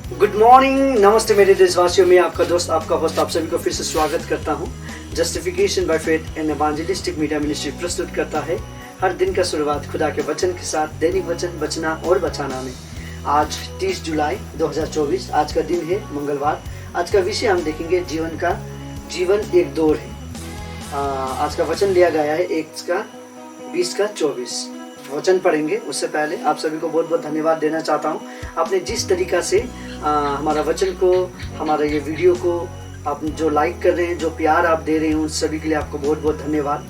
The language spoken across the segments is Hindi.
गुड मॉर्निंग, नमस्ते मेरे देशवासियों। मैं आपका दोस्त, आपका होस्ट, आप सभी को फिर से स्वागत करता हूं। Justification by faith and evangelistic media ministry प्रस्तुत करता है हर दिन का शुरुआत खुदा के वचन के साथ, दैनिक वचन बचना और बचाना में। आज 30 जुलाई 2024, आज का दिन है मंगलवार। आज का विषय हम देखेंगे जीवन एक दौर है। आज का वचन लिया गया है 1:20-24 वचन पढ़ेंगे। उससे पहले आप सभी को बहुत बहुत धन्यवाद देना चाहता हूँ। आपने जिस तरीका से हमारा वचन को, हमारा ये वीडियो को आप जो लाइक कर रहे हैं, जो प्यार आप दे रहे हैं, उन सभी के लिए आपको बहुत बहुत धन्यवाद।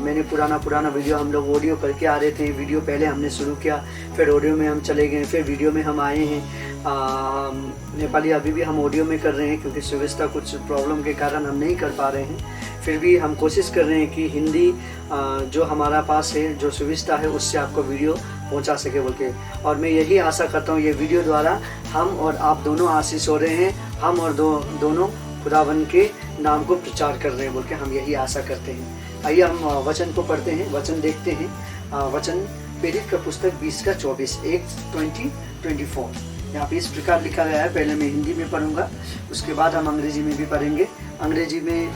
मैंने पुराना वीडियो हम लोग ऑडियो करके आ रहे थे। वीडियो पहले हमने शुरू किया, फिर ऑडियो में हम चले गए, फिर वीडियो में हम आए हैं। नेपाली अभी भी हम ऑडियो में कर रहे हैं क्योंकि सुविधा कुछ प्रॉब्लम के कारण हम नहीं कर पा रहे हैं। फिर भी हम कोशिश कर रहे हैं कि हिंदी जो हमारा पास है, जो सुविधा है, उससे आपको वीडियो पहुंचा सके बोल के। और मैं यही आशा करता हूँ ये वीडियो द्वारा हम और आप दोनों आशीष हो रहे हैं। हम और दोनों खुदावन के नाम को प्रचार कर रहे हैं बोल के हम यही आशा करते हैं। आइए हम वचन को पढ़ते हैं, वचन देखते हैं। वचन प्रेरित का पुस्तक 20:24 1:20-24। यहाँ पे इस प्रकार लिखा गया है। पहले मैं हिंदी में पढ़ूंगा, उसके बाद हम अंग्रेजी में भी पढ़ेंगे। अंग्रेजी में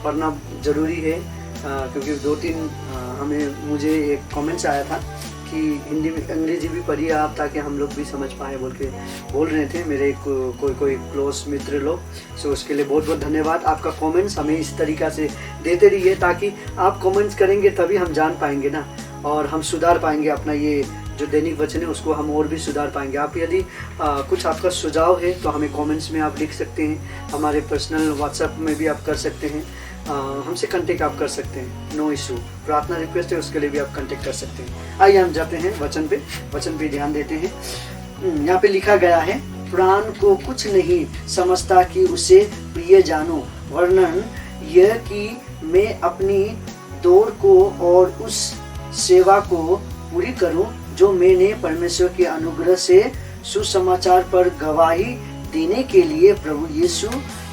पढ़ना ज़रूरी है क्योंकि मुझे एक कमेंट्स आया था कि हिंदी में अंग्रेजी भी पढ़िए आप, ताकि हम लोग भी समझ पाए बोल के बोल रहे थे मेरे कोई क्लोज मित्र लोग। सो उसके लिए बहुत बहुत धन्यवाद। आपका कमेंट्स हमें इस तरीक़ा से देते रहिए, ताकि आप कमेंट्स करेंगे तभी हम जान पाएंगे ना, और हम सुधार पाएंगे अपना ये जो दैनिक वचन है उसको हम और भी सुधार पाएंगे। आप यदि कुछ आपका सुझाव है तो हमें कमेंट्स में आप लिख सकते हैं। हमारे पर्सनल व्हाट्सएप में भी आप कर सकते हैं। हमसे कांटेक्ट आप कर सकते हैं, नो इशू। प्रार्थना रिक्वेस्ट है, उसके लिए भी आप कांटेक्ट कर सकते हैं। आइए हम जाते हैं वचन पे ध्यान देते हैं। यहाँ पे लिखा गया है, प्राण को कुछ नहीं समझता कि उसे प्रिय जानो, वर्णन यह कि मैं अपनी दौड़ को और उस सेवा को पूरी करूं जो मैंने परमेश्वर के अनुग्रह से सुसमाचार पर गवाही देने के लिए प्रभु यीशु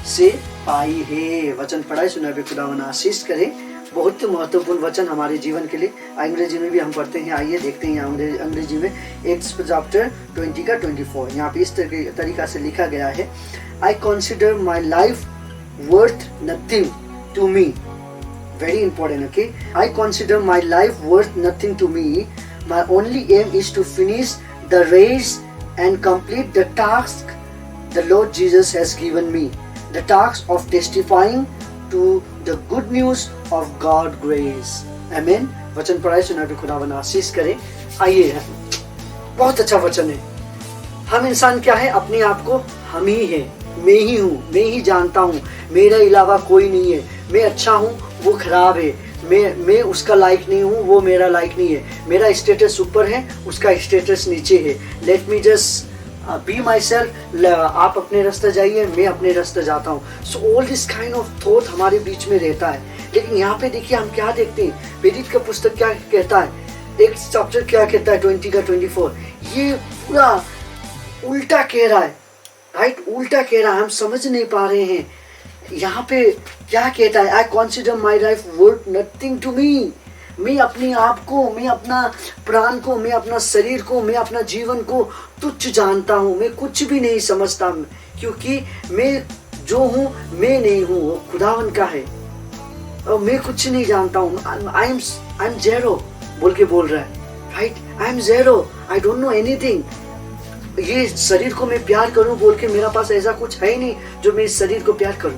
से पाई है। वचन पढ़ाई सुनाए खुदावन आशीष करे। बहुत महत्वपूर्ण वचन हमारे जीवन के लिए। अंग्रेजी में भी हम पढ़ते हैं। आइए देखते हैं अंग्रेजी में Acts chapter 20:24। यहाँ पे इस तरीका से लिखा गया है, I consider my life worth nothing to me. Very important, okay? I consider my life worth nothing to me. My only aim is to finish the race and complete the task the Lord Jesus has given me. The task of testifying to the good news of God's grace. Amen. वचन पढ़ाई सुनाए खुदावन आशीष करे। आइए, बहुत अच्छा वचन है। हम इंसान क्या है? अपने आप को हम ही है, मैं ही हूँ, मैं ही जानता हूँ, मेरे अलावा कोई नहीं है। मैं अच्छा हूँ, वो खराब है। मैं उसका लायक नहीं हूँ, वो मेरा लायक नहीं है। मेरा स्टेटस ऊपर है, उसका स्टेटस नीचे है। Let me just be my self. आप अपने रास्ते जाइए, मैं अपने रास्ते जाता हूँ। So all this kind of thought हमारे बीच में रहता है। लेकिन यहाँ पे देखिए हम क्या देखते हैं। प्रेरित का पुस्तक क्या कहता है, एक चैप्टर क्या कहता है 20:24। ये पूरा उल्टा कह रहा है, राइट? उल्टा कह रहा है, हम समझ नहीं पा रहे हैं। यहाँ पे क्या कहता है, I consider my life worth nothing to me. मैं अपने आप को, मैं अपना प्राण को, मैं अपना शरीर को, मैं अपना जीवन को तुच्छ जानता हूँ। मैं कुछ भी नहीं समझता, क्योंकि मैं जो हूँ मैं नहीं हूँ, वो खुदावन का है। और मैं कुछ नहीं जानता हूँ। आई एम ज़ेरो बोल के बोल रहा है, right? I am zero, I don't know anything. ये शरीर को मैं प्यार करूं बोल के मेरा पास ऐसा कुछ है ही नहीं जो मैं इस शरीर को प्यार करूं,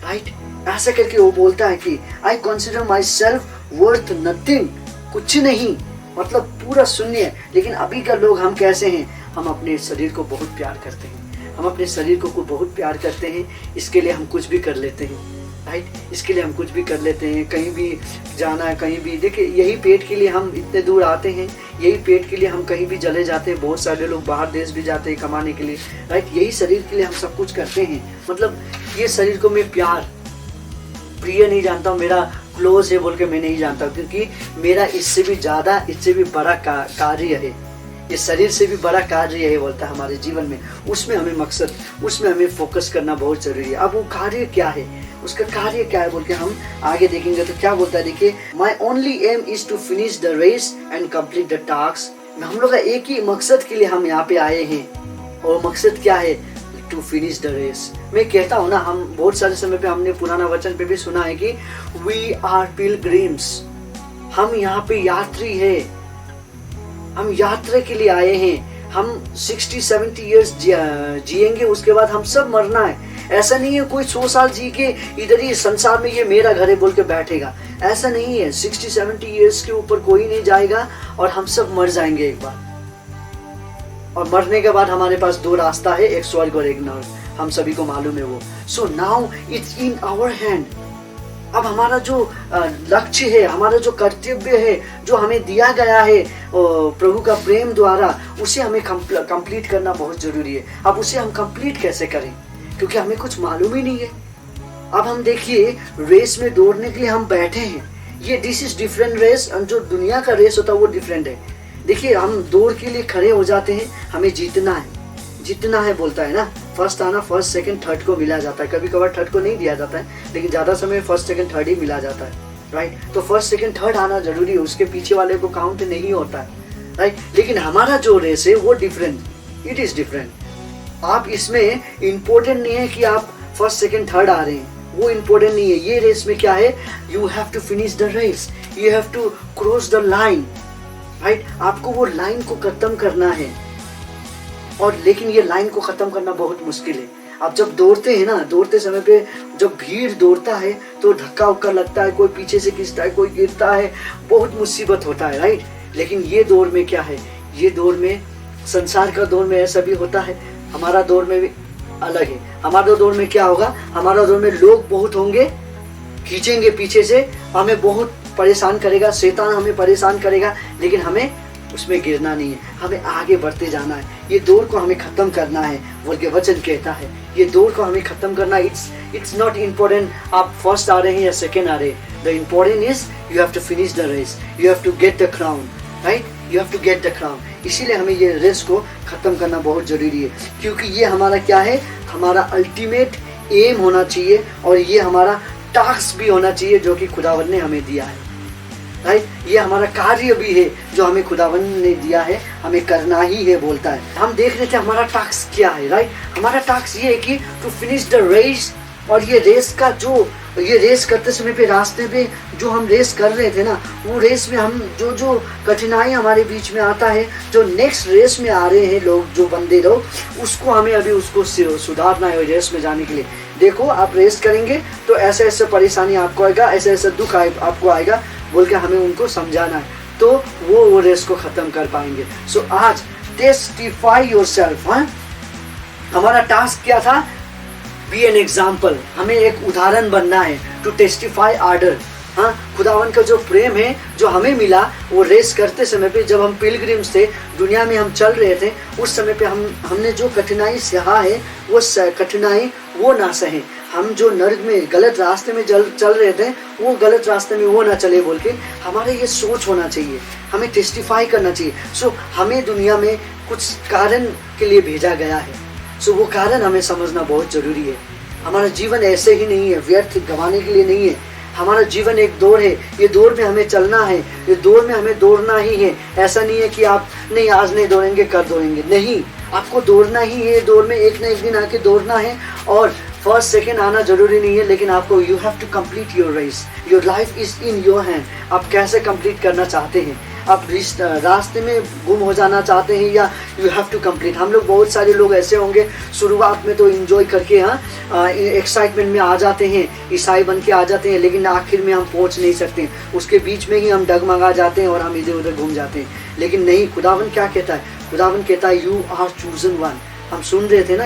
राइट? ऐसा करके वो बोलता है कि I consider my self worth nothing, कुछ नहीं, मतलब पूरा शून्य है। लेकिन अभी का लोग हम कैसे हैं? हम अपने शरीर को बहुत प्यार करते हैं, हम अपने शरीर को बहुत प्यार करते हैं। इसके लिए हम कुछ भी कर लेते हैं, राइट? इसके लिए हम कुछ भी कर लेते हैं। कहीं भी जाना है, कहीं भी, देखिए यही पेट के लिए हम इतने दूर आते हैं, यही पेट के लिए हम कहीं भी चले जाते हैं। बहुत सारे लोग बाहर देश भी जाते हैं कमाने के लिए, राइट? यही शरीर के लिए हम सब कुछ करते हैं। मतलब ये शरीर को मैं प्रिय नहीं जानता हूँ, मेरा क्लोज है बोल के मैं नहीं जानता, क्योंकि मेरा इससे भी ज़्यादा, इससे भी बड़ा कार्य है। ये शरीर से भी बड़ा कार्य है बोलता है हमारे जीवन में। उसमें हमें मकसद, उसमें हमें फोकस करना बहुत जरूरी है। अब वो कार्य क्या है, उसका कार्य क्या है बोल के हम आगे देखेंगे। तो क्या बोलता है, देखिए, my only aim is to finish the race and complete the task. हम लोग का एक ही मकसद के लिए हम यहाँ पे आए हैं, और मकसद क्या है? To finish the race. मैं कहता हूँ ना, हम बहुत सारे समय पे हमने पुराना वचन पे भी सुना है कि वी आर पिलग्रिम्स, हम यहाँ पे यात्री है, हम यात्रा के लिए आए हैं। हम 60-70 ईयर्स जिएंगे, उसके बाद हम सब मरना है। ऐसा नहीं है कोई 100 साल जी के इधर ही संसार में ये मेरा घर है बोल के बैठेगा, ऐसा नहीं है। 60-70 ईयर्स के ऊपर कोई नहीं जाएगा और हम सब मर जाएंगे एक बार। और मरने के बाद हमारे पास 2 रास्ता है, एक स्वर्ग और एक नरक, हम सभी को मालूम है वो। So now it's in our hand. अब हमारा जो लक्ष्य है, हमारा जो कर्तव्य है, जो हमें दिया गया है प्रभु का प्रेम द्वारा, उसे हमें कंप्लीट करना बहुत जरूरी है। अब उसे हम कंप्लीट कैसे करें? क्योंकि हमें कुछ मालूम ही नहीं है। अब हम देखिए, रेस में दौड़ने के लिए हम बैठे हैं, ये दिस इज डिफरेंट रेस। जो दुनिया का रेस होता है वो डिफरेंट है। देखिए, हम दौड़ के लिए खड़े हो जाते हैं, हमें जीतना है बोलता है ना। फर्स्ट आना, फर्स्ट सेकंड थर्ड को मिला जाता है। कभी कभार थर्ड को नहीं दिया जाता है, लेकिन ज्यादा समय फर्स्ट सेकंड थर्ड ही मिला जाता है, राइट। तो फर्स्ट सेकंड थर्ड आना जरूरी है, उसके पीछे वाले को काउंट नहीं होता है, राइट। लेकिन हमारा जो रेस है वो डिफरेंट, इट इज डिफरेंट। आप इसमें इम्पोर्टेंट नहीं है कि आप फर्स्ट सेकंड थर्ड आ रहे हैं, वो इम्पोर्टेंट नहीं है। ये रेस में क्या है? You have to finish the race, you have to cross the line, right. आपको वो लाइन को खत्म करना है। और लेकिन ये लाइन को खत्म करना बहुत मुश्किल है। आप जब दौड़ते हैं ना, दौड़ते समय पे जब भीड़ दौड़ता है तो धक्का उक्का लगता है, कोई पीछे से खींचता है, कोई गिरता है, बहुत मुसीबत होता है, राइट। लेकिन ये दौड़ में क्या है? ये दौड़ में, संसार का दौड़ में ऐसा भी होता है, हमारा दौड़ में भी अलग है। हमारा दौड़ में क्या होगा? हमारा दौड़ में लोग बहुत होंगे, खींचेंगे पीछे से, हमें बहुत परेशान करेगा, शैतान हमें परेशान करेगा, लेकिन हमें उसमें गिरना नहीं है, हमें आगे बढ़ते जाना है। ये दौड़ को हमें खत्म करना है, बोल के वचन कहता है। ये दौड़ को हमें खत्म करना, इट्स नॉट इम्पोर्टेंट आप फर्स्ट आ रहे हैं या सेकेंड आ रहे हैं। The important is you have to finish the race, you have to get the crown, right, you have to get the crown. इसीलिए हमें ये रेस को खत्म करना बहुत जरूरी है, क्योंकि ये हमारा क्या है? हमारा अल्टीमेट एम होना चाहिए, और ये हमारा टास्क भी होना चाहिए जो कि खुदावन ने हमें दिया है, राइट। ये हमारा कार्य भी है जो हमें खुदावन ने दिया है, हमें करना ही है बोलता है। हम देख रहे थे हमारा टास्क क्या है, राइट। हमारा टास्क ये है कि टू फिनिश द रेस। और ये रेस का ये रेस करते समय पे रास्ते पे जो हम रेस कर रहे थे ना, वो रेस में हम जो कठिनाई हमारे बीच में आता है, जो नेक्स्ट रेस में आ रहे हैं लोग, जो बंदे लोग, उसको हमें अभी उसको सुधारना है रेस में जाने के लिए। देखो, आप रेस करेंगे तो ऐसे ऐसे परेशानी आपको आएगा, ऐसे ऐसे दुख आपको आएगा बोल के हमें उनको समझाना है, तो वो रेस को खत्म कर पाएंगे। सो आज टेस्टिफाई योरसेल्फ। हमारा टास्क क्या था? बी एन एग्जाम्पल, हमें एक उदाहरण बनना है, टू टेस्टिफाई आर्डर। हाँ, खुदावन का जो प्रेम है जो हमें मिला, वो रेस करते समय पे जब हम पिलग्रिम्स थे, दुनिया में हम चल रहे थे, उस समय पे हमने जो कठिनाई सहा है, वो कठिनाई वो ना सहे। हम जो नर्क में गलत रास्ते में चल रहे थे, वो गलत रास्ते में वो ना चले बोल के हमारे ये सोच होना चाहिए, हमें टेस्टिफाई करना चाहिए। सो हमें दुनिया में कुछ कारण के लिए भेजा गया है, सो वो कारण हमें समझना बहुत जरूरी है। हमारा जीवन ऐसे ही नहीं है, व्यर्थ गंवाने के लिए नहीं है। हमारा जीवन एक दौड़ है, ये दौड़ में हमें चलना है, ये दौड़ में हमें दौड़ना ही है। ऐसा नहीं है कि आप नहीं आज नहीं दौड़ेंगे कल दौड़ेंगे, नहीं, आपको दौड़ना ही है। दौड़ में एक ना एक दिन आके दौड़ना है, और फर्स्ट सेकेंड आना जरूरी नहीं है, लेकिन आपको you have to complete your race. Your life is in your hand. आप कैसे कंप्लीट करना चाहते हैं? आप रास्ते में गुम हो जाना चाहते हैं, या यू हैव टू कंप्लीट। हम लोग, बहुत सारे लोग ऐसे होंगे, शुरुआत में तो एंजॉय करके, हाँ, एक्साइटमेंट में आ जाते हैं, ईसाई बन के आ जाते हैं, लेकिन आखिर में हम पहुंच नहीं सकते। उसके बीच में ही हम डगमगा जाते हैं और हम इधर उधर घूम जाते हैं। लेकिन नहीं, खुदावन क्या कहता है? खुदावन कहता है यू आर चूजन वन। हम सुन रहे थे ना,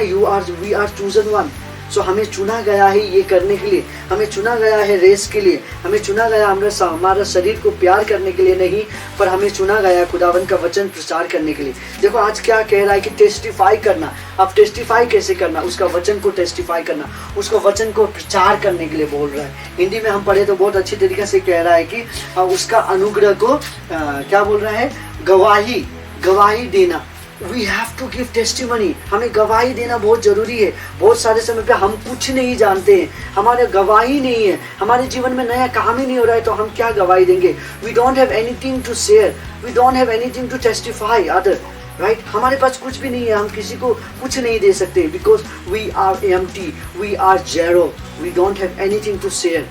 वी आर चूजन वन। सो हमें चुना गया है ये करने के लिए, हमें चुना गया है रेस के लिए, हमें चुना गया हमारा शरीर को प्यार करने के लिए नहीं, पर हमें चुना गया खुदावन का वचन प्रचार करने के लिए। देखो आज क्या कह रहा है कि टेस्टिफाई करना। अब टेस्टिफाई कैसे करना? उसका वचन को टेस्टिफाई करना, उसको वचन को प्रचार करने के लिए बोल रहा है। हिंदी में हम पढ़े तो बहुत अच्छी तरीके से कह रहा है कि उसका अनुग्रह को क्या बोल रहा है? गवाही देना। We have to give testimony। हमें गवाही देना बहुत जरूरी है। बहुत सारे समय पे हम कुछ नहीं जानते हैं, हमारे गवाही नहीं है, हमारे जीवन में नया काम ही नहीं हो रहा है, तो हम क्या गवाही देंगे? We don't have anything to share, we don't have anything to testify other। Right हमारे पास कुछ भी नहीं है, हम किसी को कुछ नहीं दे सकते, because we are empty, we are zero, we don't have anything to share.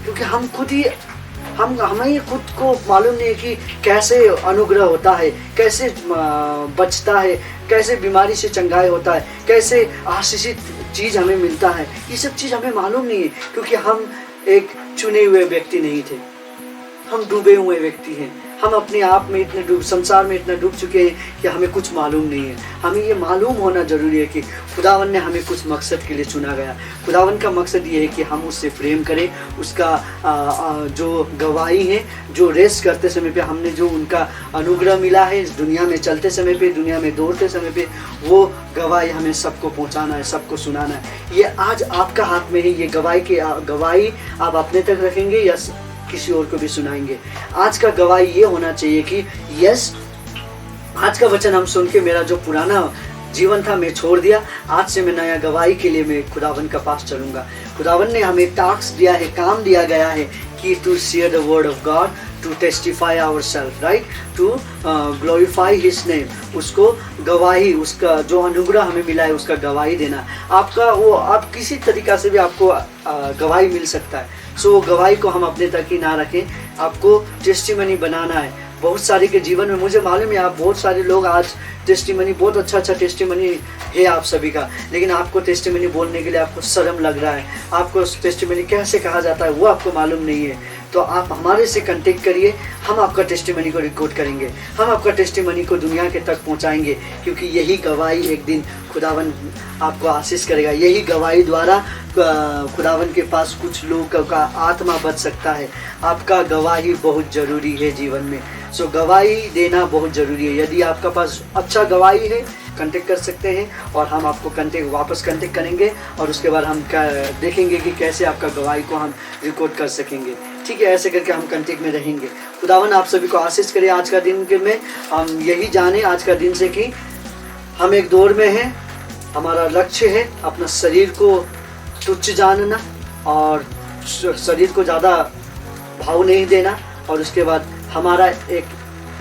क्योंकि हम खुद ही हमें खुद को मालूम नहीं है कि कैसे अनुग्रह होता है, कैसे बचता है, कैसे बीमारी से चंगाई होता है, कैसे आशीषित चीज़ हमें मिलता है। ये सब चीज़ हमें मालूम नहीं है, क्योंकि हम एक चुने हुए व्यक्ति नहीं थे, हम डूबे हुए व्यक्ति हैं। हम अपने आप में इतने संसार में इतना डूब चुके हैं कि हमें कुछ मालूम नहीं है। हमें ये मालूम होना ज़रूरी है कि खुदावन ने हमें कुछ मकसद के लिए चुना गया। खुदावन का मकसद ये है कि हम उससे प्रेम करें, उसका जो गवाही है, जो रेस्ट करते समय पे हमने जो उनका अनुग्रह मिला है इस दुनिया में चलते समय पे, दुनिया में दौड़ते समय पे, वो गवाही हमें सबको पहुँचाना है, सबको सुनाना है। ये आज आपका हाथ में है। ये गवाही आप अपने तक रखेंगे या किसी और को भी सुनाएंगे। आज का गवाही ये होना चाहिए कि यस, आज का वचन हम सुन के मेरा जो पुराना जीवन था मैं छोड़ दिया, आज से मैं नया गवाही के लिए मैं खुदावन का पास चलूंगा। खुदावन ने हमें टास्क दिया है, काम दिया गया है कि to share the word of God, to testify our self, right, to glorify his name. उसको गवाही, उसका जो अनुग्रह हमें मिला है उसका गवाही देना। आपका वो आप किसी तरीका से भी आपको गवाही मिल सकता है। सो गवाही को हम अपने तक ही ना रखें, आपको टेस्टिमनी बनाना है। बहुत सारे के जीवन में मुझे मालूम है आप बहुत सारे लोग आज टेस्टिमनी, बहुत अच्छा टेस्टिमनी है आप सभी का, लेकिन आपको टेस्टिमनी बोलने के लिए आपको शर्म लग रहा है। आपको टेस्टिमनी कैसे कहा जाता है वो आपको मालूम नहीं है। तो आप हमारे से कांटेक्ट करिए, हम आपका टेस्टिमनी को रिकॉर्ड करेंगे, हम आपका टेस्टिमनी को दुनिया के तक पहुंचाएंगे, क्योंकि यही गवाही एक दिन खुदावन आपको आशीष करेगा। यही गवाही द्वारा खुदावन के पास कुछ लोगों का आत्मा बच सकता है। आपका गवाही बहुत ज़रूरी है जीवन में। सो गवाही देना बहुत ज़रूरी है। यदि आपका पास अच्छा गवाही है कांटेक्ट कर सकते हैं और हम आपको वापस कांटेक्ट करेंगे और उसके बाद हम देखेंगे कि कैसे आपका गवाही को हम रिकॉर्ड कर सकेंगे। ठीक है, ऐसे करके हम कांटेक्ट में रहेंगे। खुदावन आप सभी को आशीष करे। आज का दिन में हम यही जाने आज का दिन से कि हम एक दौर में हैं, हमारा लक्ष्य है अपना शरीर को तुच्छ जानना और शरीर को ज़्यादा भाव नहीं देना, और उसके बाद हमारा एक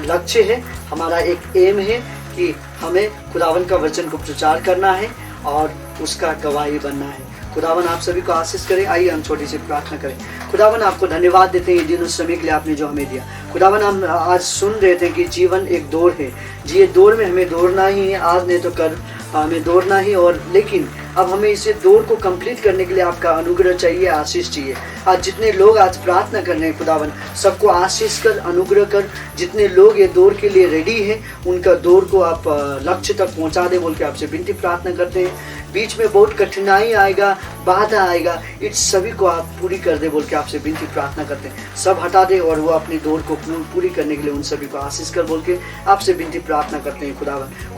लक्ष्य है, हमारा एक एम है कि हमें खुदावन का वचन को प्रचार करना है और उसका गवाही बनना है। खुदावन आप सभी को आशीष करें। आइए हम छोटी सी प्रार्थना करें। खुदावन आपको धन्यवाद देते हैं दिन उस समय के लिए आपने जो हमें दिया। खुदावन हम आज सुन रहे थे कि जीवन एक दौड़ है, ये दौड़ में हमें दौड़ना ही है, आज नहीं तो कल हमें दौड़ना ही, और लेकिन अब हमें इसे दौड़ को कंप्लीट करने के लिए आपका अनुग्रह चाहिए, आशीष चाहिए। आज जितने लोग आज प्रार्थना कर रहे हैं खुदावन, सबको आशीष कर, अनुग्रह कर। जितने लोग ये दौड़ के लिए रेडी हैं उनका दौड़ को आप लक्ष्य तक पहुंचा दे बोल के आपसे विनती प्रार्थना करते हैं। बीच में बहुत कठिनाई आएगा, बाधा आएगा, इस सभी को आप पूरी कर दे बोल के आपसे विनती प्रार्थना करते हैं। सब हटा दे और वो अपनी दौड़ को पूरी करने के लिए उन सभी को आशीष कर बोल के आपसे विनती प्रार्थना करते हैं।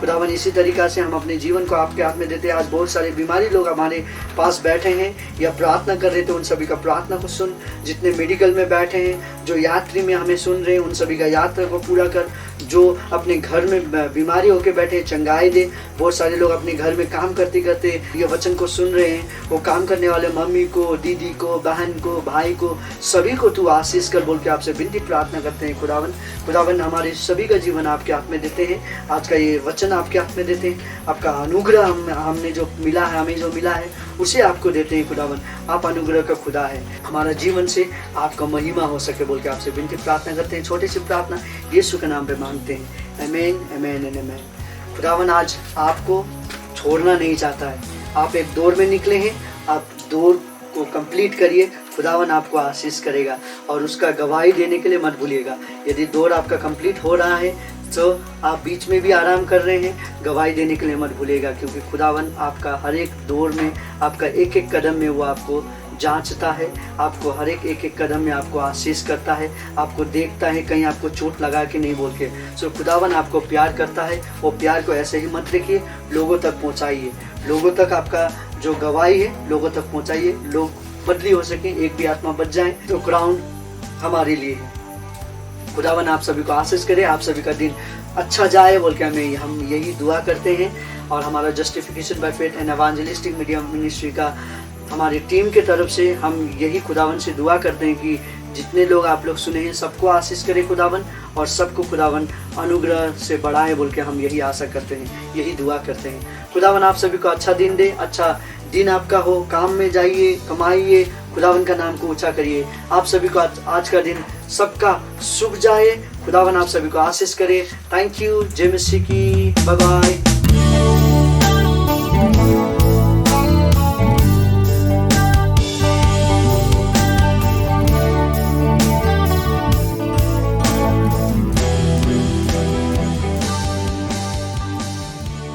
खुदावन इसी तरीक़ा से हम अपने जीवन को आपके हाथ में देते हैं। आज बहुत सारे बीमारी लोग हमारे पास बैठे हैं या प्रार्थना कर रहे थे, उन सभी का प्रार्थना को सुन। जितने मेडिकल में बैठे हैं, जो यात्री में हमें सुन रहे हैं, उन सभी का यात्रा को पूरा कर। जो अपने घर में बीमारी होकर बैठे हैं चंगाई दे। बहुत सारे लोग अपने घर में काम करते करते ये वचन को सुन रहे हैं, वो काम करने वाले मम्मी को, दीदी को, बहन को, भाई को, सभी को तू आशीष कर बोल के आपसे विनती प्रार्थना करते हैं। खुदावन हमारे सभी का जीवन आपके हाथ में देते हैं। आज का ये वचन आपके हाथ में देते हैं। आपका अनुग्रह हमने जो मिला है, हमें जो मिला है उसे आपको देते हैं। खुदावन आप अनुग्रह का खुदा है, हमारा जीवन से आपका महिमा हो सके बोल के आपसे विनती प्रार्थना करते हैं। छोटी सी प्रार्थना यीशु के नाम पे मांगते हैं। आमीन, आमीन, आमीन। खुदावन आज आपको छोड़ना नहीं चाहता है। आप एक दौर में निकले हैं, आप दौर को कंप्लीट करिए। खुदावन आपको आशीष करेगा और उसका गवाही देने के लिए मत भूलिएगा। यदि दौर आपका कंप्लीट हो रहा है तो आप बीच में भी आराम कर रहे हैं, गवाही देने के लिए मत भूलिएगा, क्योंकि खुदावन आपका हर एक दौर में, आपका एक एक कदम में वो आपको जांचता है, आपको हर एक कदम में आपको आशीष करता है, आपको देखता है कहीं आपको चोट लगा के नहीं बोल के। सो खुदावन आपको प्यार करता है। वो प्यार को ऐसे ही मत रखिए, लोगों तक पहुंचाइए। लोगों तक आपका जो गवाही है लोगों तक पहुंचाइए। लोग बदली हो सके, एक भी आत्मा बच जाए तो ग्राउंड हमारे लिए है। खुदावन आप सभी को आशीष करे, आप सभी का दिन अच्छा जाए बोल के हम यही दुआ करते हैं। और हमारा justification by faith and evangelistic media ministry का हमारी टीम के तरफ से हम यही खुदावन से दुआ करते हैं कि जितने लोग आप लोग सुने हैं सबको आशीष करे खुदावन, और सबको खुदावन अनुग्रह से बढ़ाए बोल के हम यही आशा करते हैं, यही दुआ करते हैं। खुदावन आप सभी को अच्छा दिन दे, अच्छा दिन आपका हो, काम में जाइए, कमाइए, खुदावन का नाम को ऊंचा करिए। आप सभी को आज का दिन सबका शुभ जाए। खुदावन आप सभी को आशीष करे। Thank you. जय मसीह की। Bye bye.